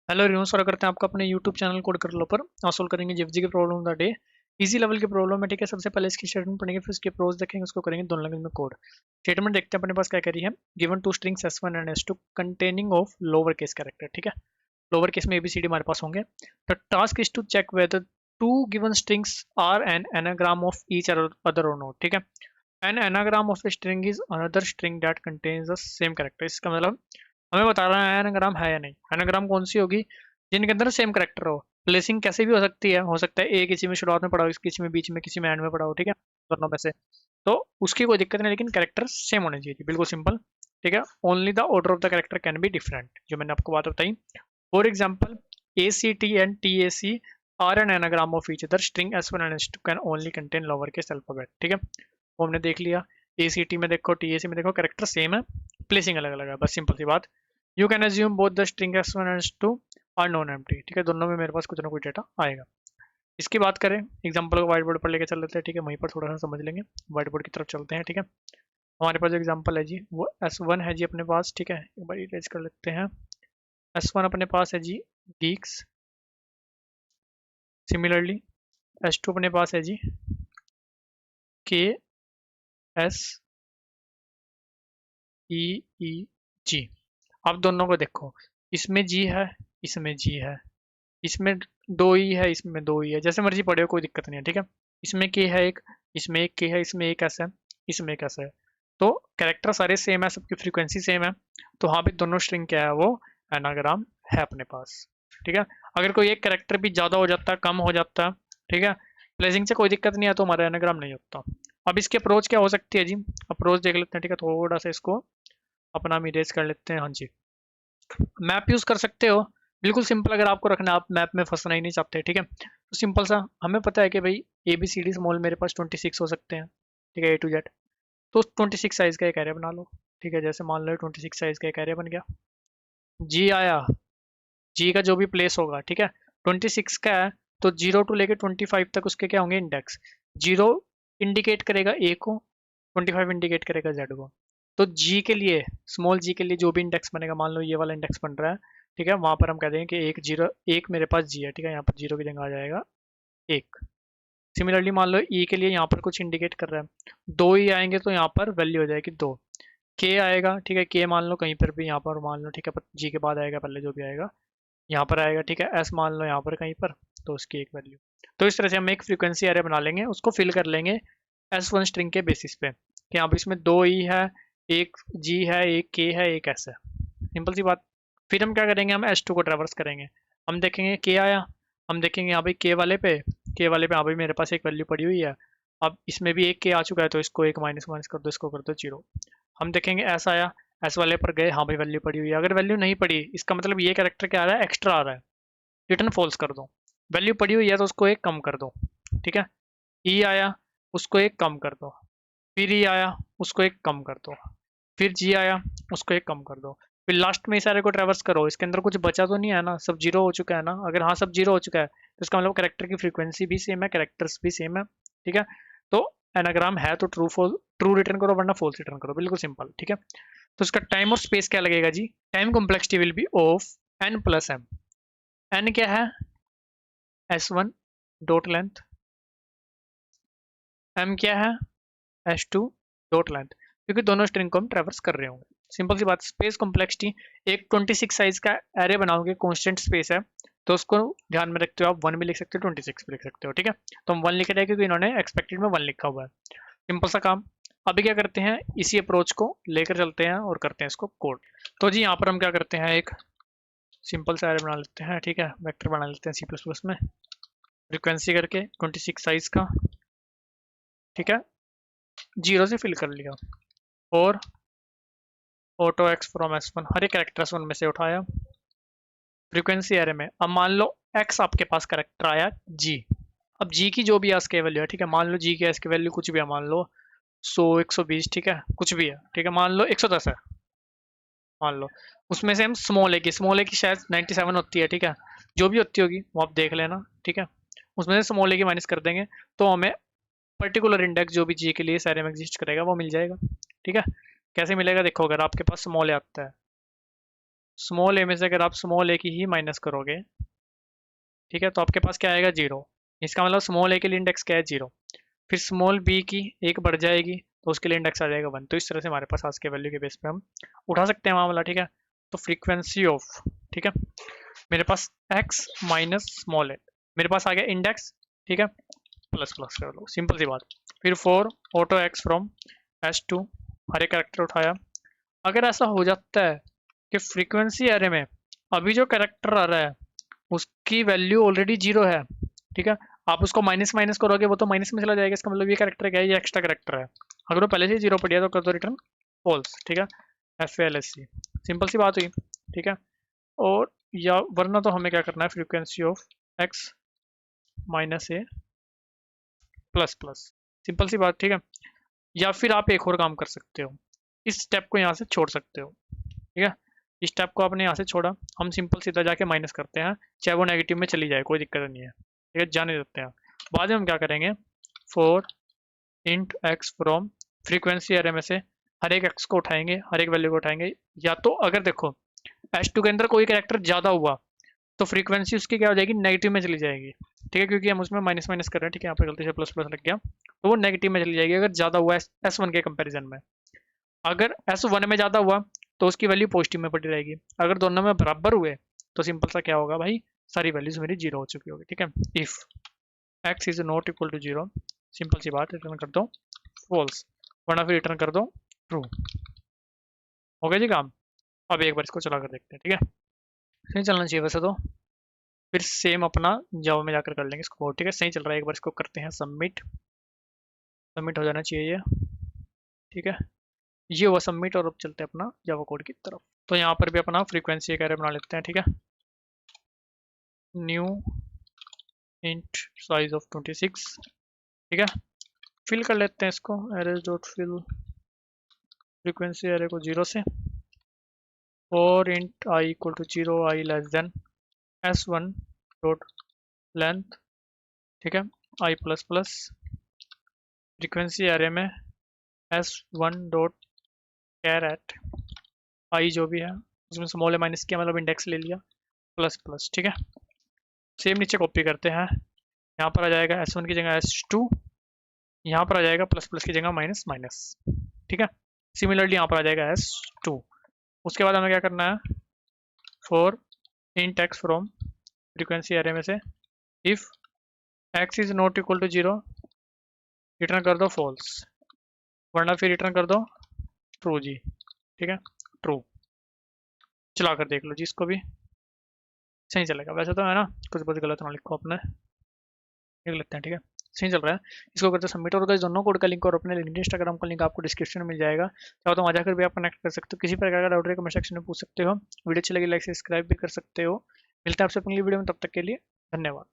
Hello रियो, स्वागत करते हैं आपका अपने यूट्यूब चैनल कोड कर लो पर। आज सोल्व करेंगे जीएफजी की problem the day. Easy level की प्रॉब्लम है, ठीक है। सबसे पहले इसकी स्टेटमेंट पढ़ेंगे, फिर इसके प्रोज देखेंगे, उसको करेंगे दोनों लैंग्वेज में कोड। स्टेटमेंट देखते हैं अपने पास क्या कह रही है। Given two strings S1 and S2 containing of lower case character, ठीक है। लोअर केस में ABCD हमारे पास होंगे। The task is to check whether two given strings are an anagram of each other और नॉट, ठीक है। An anagram of a string is another string that contains the same character। इसका मतलब हमें बता रहा है एनाग्राम है या नहीं। एनाग्राम कौन सी होगी? जिनके अंदर सेम करेक्टर हो। प्लेसिंग कैसे भी हो सकती है, हो सकता है ए किसी में शुरुआत में पड़ा हो, किसी में बीच में, किसी में एंड में पड़ा हो, ठीक है। दोनों में से तो उसकी कोई दिक्कत नहीं, लेकिन करेक्टर सेम होने चाहिए, बिल्कुल सिंपल, ठीक है। Only the order of the character can be different, जो मैंने आपको बात बताई। For example ACT and TAC are an anagram of each other string S1 and S2 can only contain lower case alphabet, ठीक है। वो हमने देख लिया। ACT में देखो, TAC में देखो, करेक्टर सेम है, प्लेसिंग अलग अलग है, बस सिंपल सी बात। You can assume both the string S1 and S2 are non empty, ठीक है। दोनों में मेरे पास कुछ ना कुछ डेटा आएगा। इसकी बात करें, एग्जांपल को व्हाइट बोर्ड पर लेके चल लेते हैं, ठीक है। वहीं पर थोड़ा सा समझ लेंगे, व्हाइट बोर्ड की तरफ चलते हैं, ठीक है। हमारे पास जो एग्जांपल है जी, वो S1 है जी अपने पास, ठीक है। एक बार इरेज कर लेते हैं। S1 अपने पास है जी गीक्स। सिमिलरली S2 अपने पास है जी KSEEG। अब दोनों को देखो, इसमें जी है, इसमें जी है, इसमें दो ही है, इसमें दो ही है, जैसे मर्जी पढ़े हो, कोई दिक्कत नहीं है, ठीक है। इसमें के है एक, इसमें एक के है, इसमें एक ऐसा है, इसमें एक ऐसा है। तो कैरेक्टर सारे सेम है, सबकी फ्रीक्वेंसी सेम है। तो हाँ भी दोनों स्ट्रिंग क्या है, वो एनाग्राम है अपने पास, ठीक है। अगर कोई एक कैरेक्टर भी ज़्यादा हो जाता है, कम हो जाता है, ठीक है, प्लेसिंग से कोई दिक्कत नहीं है, तो हमारा एनाग्राम नहीं होता। अब इसकी अप्रोच क्या हो सकती है जी, अप्रोच देख लेते हैं, ठीक है। थोड़ा सा इसको अपना हम इरेज कर लेते हैं। हाँ जी, मैप यूज़ कर सकते हो, बिल्कुल सिंपल। अगर आपको रखना है, आप मैप में फंसना ही नहीं चाहते, ठीक है, तो सिंपल सा हमें पता है कि भाई ABCD स्मॉल मेरे पास 26 हो सकते हैं, ठीक है, A to Z। तो 26 साइज का एक एरे बना लो, ठीक है। जैसे मान लो 26 साइज का एक एरे बन गया। जी आया, जी का जो भी प्लेस होगा, ठीक है, 26 का है, तो 0 to लेके 25 तक उसके क्या होंगे, इंडेक्स। 0 इंडिकेट करेगा A को, 25 इंडिकेट करेगा Z को। तो G के लिए, स्मॉल g के लिए जो भी इंडेक्स बनेगा, मान लो ये वाला इंडेक्स बन रहा है, ठीक है, वहां पर हम कह देंगे कि एक जीरो, एक मेरे पास G है, ठीक है। यहाँ पर जीरो की जगह आ जाएगा एक। सिमिलरली मान लो E के लिए यहाँ पर कुछ इंडिकेट कर रहा है, दो ही आएंगे, तो यहाँ पर वैल्यू हो जाएगी दो। K आएगा, ठीक है, K मान लो कहीं पर भी यहाँ पर मान लो, ठीक है, G के बाद आएगा पहले जो भी आएगा, यहाँ पर आएगा, ठीक है। S मान लो यहाँ पर कहीं पर, तो उसकी एक वैल्यू। तो इस तरह से हम एक फ्रीक्वेंसी एरे बना लेंगे, उसको फिल कर लेंगे S1 स्ट्रिंग के बेसिस पे, कि यहाँ पर इसमें दो ई है, एक G है, एक K है, एक S है, सिंपल सी बात। फिर हम क्या करेंगे, हम S2 को ट्रैवर्स करेंगे। हम देखेंगे K आया, हम देखेंगे यहाँ पे K वाले पे हाँ भाई मेरे पास एक वैल्यू पड़ी हुई है। अब इसमें भी एक K आ चुका है, तो इसको एक माइनस माइनस कर दो, इसको कर दो जीरो। हम देखेंगे S आया, S वाले पर गए, हाँ भाई वैल्यू पड़ी हुई है। अगर वैल्यू नहीं पड़ी, इसका मतलब ये कैरेक्टर क्या आ रहा है, एक्स्ट्रा आ रहा है, रिटर्न फॉल्स कर दो। वैल्यू पड़ी हुई है तो उसको एक कम कर दो, ठीक है। ई आया, उसको एक कम कर दो। फिर ई आया, उसको एक कम कर दो। फिर जी आया, उसको एक कम कर दो। फिर लास्ट में इस सारे को ट्रैवर्स करो, इसके अंदर कुछ बचा तो नहीं है ना, सब जीरो हो चुका है ना। अगर हाँ सब जीरो हो चुका है, तो इसका मतलब कैरेक्टर की फ्रीक्वेंसी भी सेम है, कैरेक्टर्स भी सेम है, ठीक है। तो एनाग्राम है तो ट्रू रिटर्न करो, वरना फॉल्स रिटर्न करो, बिल्कुल सिंपल, ठीक है। तो इसका टाइम और स्पेस क्या लगेगा जी, time complexity will be of n plus m। n क्या है, S1 डॉट लेंथ, m क्या है, S2 डॉट लेंथ, क्योंकि दोनों स्ट्रिंग को हम ट्रैवर्स कर रहे होंगे। सिंपल सी बात। स्पेस कॉम्प्लेक्सिटी, एक 26 साइज का एरे बनाओगे, कॉन्स्टेंट स्पेस है, तो उसको ध्यान में रखते हो आप 1 भी लिख सकते हो, 26 भी लिख सकते हो, ठीक है। तो हम 1 लिख रहे हैं क्योंकि इन्होंने एक्सपेक्टेड में 1 लिखा हुआ है। सिंपल सा काम। अभी क्या करते हैं, इसी अप्रोच को लेकर चलते हैं और करते हैं इसको कोड। तो जी यहाँ पर हम क्या करते हैं, एक सिंपल सा एरे बना लेते हैं, ठीक है, वेक्टर बना लेते हैं C++ में, फ्रीक्वेंसी करके 26 साइज का, ठीक है, जीरो से फिल कर लिया। और ऑटो एक्स फ्रॉम S1, हर एक कैरेक्टर S1 में से उठाया फ्रीक्वेंसी एरे में। अब मान लो एक्स आपके पास कैरेक्टर आया G। अब G की जो भी एस के वैल्यू है, ठीक है, मान लो G की एस की वैल्यू कुछ भी है, मान लो 100 120, ठीक है, कुछ भी है, ठीक है, मान लो 110 है, मान लो। उसमें से हम स्मॉल ए की शायद 97 होती है, ठीक है, जो भी होती होगी वो आप देख लेना, ठीक है। उसमें से स्मॉल ए की माइनस कर देंगे, तो हमें पर्टिकुलर इंडेक्स जो भी जी के लिए सारे में एग्जिस्ट करेगा वो मिल जाएगा, ठीक है। कैसे मिलेगा देखो, अगर आपके पास स्मॉल ए आता है, स्मॉल ए में से अगर आप स्मॉल ए की ही माइनस करोगे, ठीक है, तो आपके पास क्या आएगा, जीरो। इसका मतलब स्मॉल ए के लिए इंडेक्स क्या है, जीरो। फिर स्मॉल बी की एक बढ़ जाएगी तो उसके लिए इंडेक्स आ जाएगा वन। तो इस तरह से हमारे पास आज के वैल्यू के बेस पे हम उठा सकते हैं मामला, ठीक है। तो फ्रीक्वेंसी ऑफ, ठीक है, मेरे पास एक्स माइनस स्मॉल ए, मेरे पास आ गया इंडेक्स, ठीक है, प्लस प्लस कर लो, सिंपल सी बात। फिर for auto x from s to, हर एक करेक्टर उठाया। अगर ऐसा हो जाता है कि फ्रीक्वेंसी एरे में अभी जो करेक्टर आ रहा है उसकी वैल्यू ऑलरेडी जीरो है, ठीक है, आप उसको माइनस माइनस करोगे वो तो माइनस में चला जाएगा, इसका मतलब ये करेक्टर क्या है, ये एक्स्ट्रा करेक्टर है। अगर वो पहले से जीरो पड़ गया तो कर दो रिटर्न फॉल्स, ठीक है, F L S C, simple सी बात हुई, ठीक है। और या वरना तो हमें क्या करना है, frequency of x minus a plus plus, simple सी बात, ठीक है। या फिर आप एक और काम कर सकते हो, इस स्टेप को यहाँ से छोड़ सकते हो, ठीक है। इस स्टेप को आपने यहाँ से छोड़ा, हम सिंपल सीधा जाके माइनस करते हैं, चाहे वो नेगेटिव में चली जाए कोई दिक्कत नहीं है, ठीक है, जाने देते हैं। बाद में हम क्या करेंगे, four int x from frequency array में से हर एक एक्स को उठाएंगे, हर एक वैल्यू को उठाएंगे। या तो अगर देखो एच टू के अंदर कोई कैरेक्टर ज़्यादा हुआ तो फ्रीक्वेंसी उसकी क्या हो जाएगी, नेगेटिव में चली जाएगी, ठीक है, क्योंकि हम उसमें माइनस माइनस कर रहे हैं, ठीक है, यहाँ पर गलती से प्लस प्लस लग गया, तो वो नेगेटिव में चली जाएगी अगर ज़्यादा हुआ एस वन के कंपेरिजन में। अगर एस वन में ज़्यादा हुआ तो उसकी वैल्यू पॉजिटिव में पड़ी रहेगी। अगर दोनों में बराबर हुए तो सिंपल सा क्या होगा भाई, सारी वैल्यूज मेरी जीरो हो चुकी होगी, ठीक है। If x is not equal to zero, simple सी बात, रिटर्न कर दो फॉल्स, वरना फिर रिटर्न कर दो ट्रू। हो गया जी काम। अब एक बार इसको चला कर देखते हैं, ठीक है, सही चलना चाहिए वैसे तो। फिर सेम अपना जावा में जाकर कर लेंगे इसको, ठीक है, सही चल रहा है, एक बार इसको करते हैं सबमिट। सबमिट हो जाना चाहिए ये, ठीक है, ये हुआ सबमिट। और अब चलते हैं अपना जावा कोड की तरफ। तो यहाँ पर भी अपना फ्रीक्वेंसी एक एरे बना लेते हैं, ठीक है, न्यू इंट साइज ऑफ 26, ठीक है, फिल कर लेते हैं इसको, array dot fill frequency array को जीरो से, और int i equal to zero, i less than s one dot length, ठीक है, i plus plus frequency array में s one dot char at i जो भी है उसमें स्मॉल ए माइनस किया, मतलब इंडेक्स ले लिया, प्लस प्लस, ठीक है। सेम नीचे कॉपी करते हैं, यहाँ पर आ जाएगा एस वन की जगह एस टू, यहाँ पर आ जाएगा प्लस प्लस की जगह माइनस माइनस, ठीक है। सिमिलरली यहाँ पर आ जाएगा एस टू। उसके बाद हमें क्या करना है, for int x from frequency array में से if x is not equal to zero return कर दो फॉल्स, वरना फिर रिटर्न कर दो ट्रू जी, ठीक है, ट्रू। चला कर देख लो जी इसको भी, सही चलेगा वैसे तो, है ना, कुछ बहुत गलत ना लिखो अपने, देख लेते हैं, ठीक है, सही चल रहा है। इसको करते सबमिट। और दोनों कोड का लिंक और अपने लिंक्डइन इंस्टाग्राम का लिंक आपको डिस्क्रिप्शन में मिल जाएगा, चाहो तो वहाँ जाकर भी आप कनेक्ट कर सकते हो, किसी प्रकार का डाउट है कमेंट सेक्शन में पूछ सकते हो। वीडियो अच्छी लगी लाइक सब्सक्राइब भी कर सकते हो। मिलते हैं आपसे अगली वीडियो में, तब तक के लिए धन्यवाद।